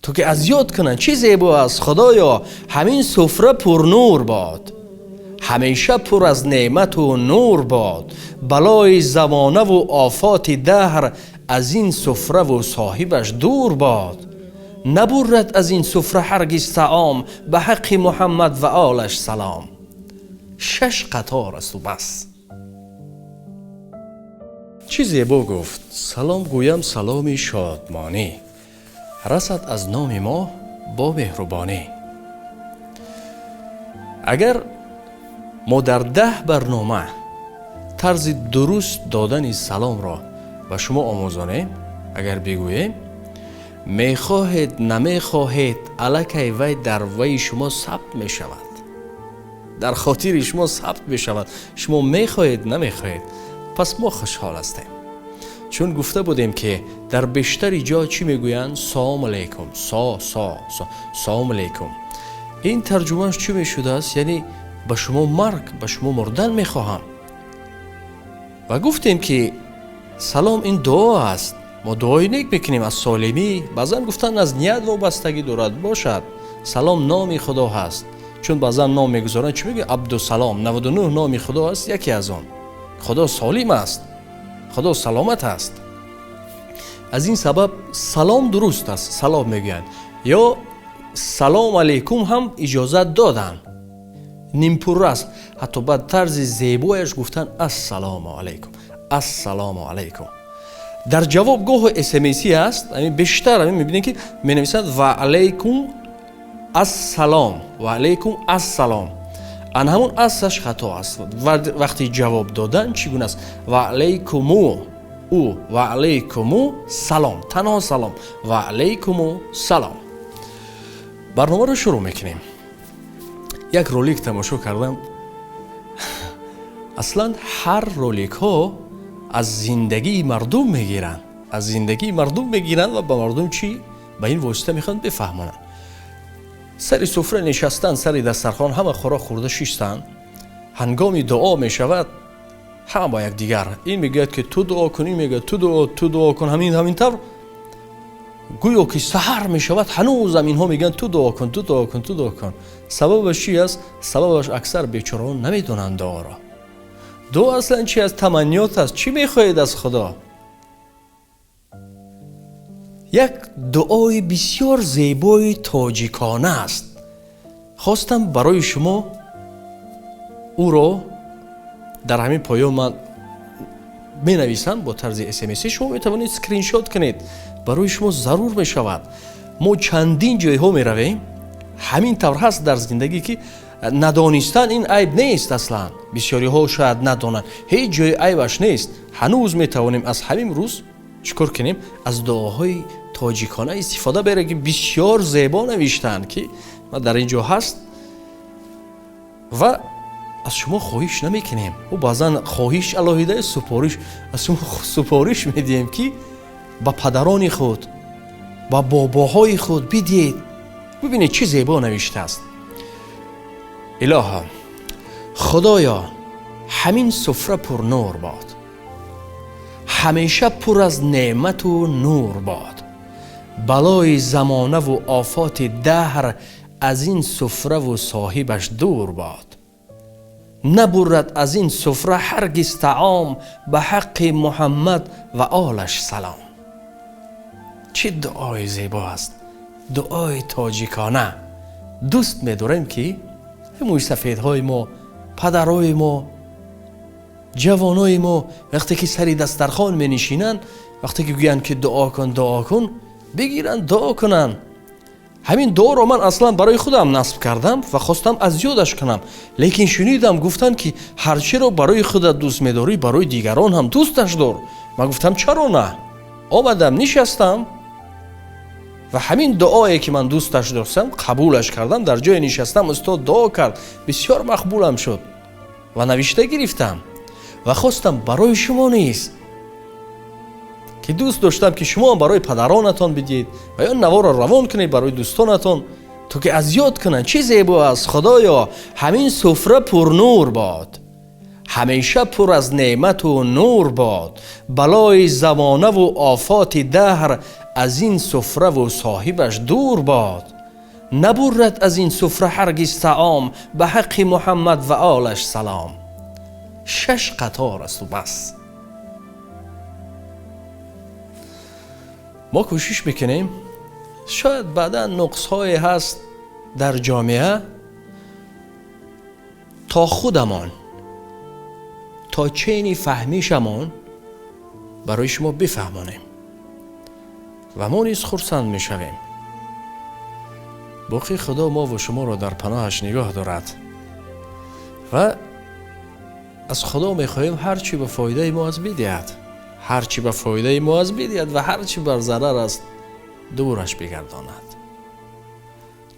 تو که از یاد کنن چه زیبا است. خدایا همین سفره پر نور باد، همیشه پر از نعمت و نور باد. بلای زمانه و آفات دهر از این سفره و صاحبش دور باد. نبرد از این سفره هرگز طعام، به حق محمد و آلش سلام. 6 قطار است و بس. چه زیبا گفت. سلام گویم سلامی شادمانی، رسد از نام ما با مهربانی. اگر ما در 10 برنامه طرز درست دادن سلام را به شما آموزانیم، اگر بگوییم میخواهید نمیخواهید الکی وی در وی شما ثبت می شود، در خاطر شما ثبت می شود. شما میخواهید نمیخواهید، پس ما خوشحال هستیم. چون گفته بودیم که در بیشتری جا چی میگویند؟ سلام علیکم، سلام علیکم. این ترجمهش چی میشده است؟ یعنی به شما مرگ، به شما مردن میخواهم. و گفتیم که سلام این دعا است. ما دعای نیک میکنیم از سالمی. بعضا گفتن از نیت وابستگی دارد. باشد، سلام نام خدا هست. چون بعضا نام میگذارن چی میگه؟ عبدالسلام. 99 نام خدا است، یکی از آن. خدا سالم است، خدا سلامت است. از این سبب سلام درست است، سلام میگن. یا سلام علیکم هم اجازت دادن، نیمپور است. حتی بعد طرز زیبایش گفتن السلام علیکم، السلام علیکم. در جوابگاه اسمسی است، بیشتر میبینید که مینویسند و علیکم السلام، و علیکم السلام. ان همون اسش خطا است. وقتی جواب دادن چگونه است؟ و علیکم او، و علیکم سلام، تنها سلام، و علیکم سلام. برنامه رو شروع میکنیم. یک رولیک تماشا کردم. اصلا هر رولیک ها از زندگی مردم میگیرن، از زندگی مردم میگیرن و به مردم چی؟ به این واسطه میخوان بفهمونن. سر سفره نشستن، سر دسترخوان، همه خوراک خورده شیستن. هنگامی دعا میشود، همه با یک دیگر، این میگه که تو دعا کن، این میگه تو دعا کن. همین طور گویا که سحر میشود، هنوز اینها میگن تو دعا کن، تو دعا کن، تو دعا کن. سببش چی است؟ سببش اکثر بیچاره‌ها نمیدونن دعا را. دعا اصلا چی است؟ تمنیات است. چی میخواهید از خدا؟ یک دعای بسیار زیبای تاجیکانه است. خواستم برای شما او را در همین پایان من می نویسم با طرز اسمسی. شما می توانید اسکرین شات کنید، برای شما ضرور می شود. ما چندین جای ها می رویم. همین طور هست در زندگی که ندانستن این عیب نیست. اصلا بسیاری ها شاید ندانند، هیچ جای عیبش نیست. هنوز می توانیم از همین روز چیکار کنیم؟ از دعاهای تاجیکانه استفاده بگیریم که بسیار زیبا نوشتن که ما در اینجا هست. و از شما خواهش نمیکنیم، و بعضا خواهش الهیده سپارش از شما سپارش میدیم که با پدران خود، با باباهای خود بدید. ببینید چه زیبا نوشته است. الها، خدایا همین سفره پر نور باد، همیشه پر از نعمت و نور باد. بلای زمانه و آفات دهر از این سفره و صاحبش دور باد. نبرد از این سفره هرگز طعام، به حق محمد و آلش سلام. چه دعای زیبا است، دعای تاجیکانه. دوست می‌داریم که همون سفیدهای ما، پدرهای ما، جوانای ما وقتی که سری دسترخوان می نشینن، وقتی که گوین که دعا کن بگیرن دعا کنن. همین دعا رو من اصلا برای خودم نصب کردم و خواستم از یادش کنم، لیکن شنیدم گفتن که هرچی رو برای خودت دوست می‌داری برای دیگران هم دوستش دار. من گفتم چرا نه؟ آمدم نشستم و همین دعایی که من دوستش داشتم قبولش کردم. در جای نشستم استاد دعا کرد، بسیار مقبولم شد و نوشته گرفتم و خواستم برای شما نیست که دوست داشتم که شما برای پدرانتان بدید و یا نوار را روان کنید برای دوستانتان، تو که از یاد کنن چه زیبا است. خدایا همین سفره پر نور باد، همیشه پر از نعمت و نور باد. بلای زمانه و آفات دهر از این سفره و صاحبش دور باد. نبرد از این سفره هرگز طعام، به حق محمد و آلش سلام. 6 قطار است و بس. ما کوشش میکنیم، شاید بعدا نقص‌هایی هست در جامعه، تا خودمان، تا چینی فهمیشمان برای شما بفهمانیم و ما نیز خرسند میشویم. باقی خدا ما و شما را در پناهش نگاه دارد و از خدا میخواهیم هرچی به فایده ما از بدهد، هرچی به فایده ما از بدهد و هرچی بر ضرر است دورش بگرداند.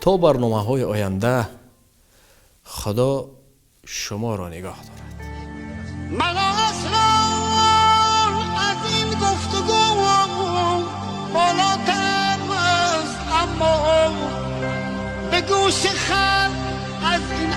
تا برنامه های آینده، خدا شما را نگاه دارد. من اصلا از این گفتگو بالاتر است، اما به گوش خلق از این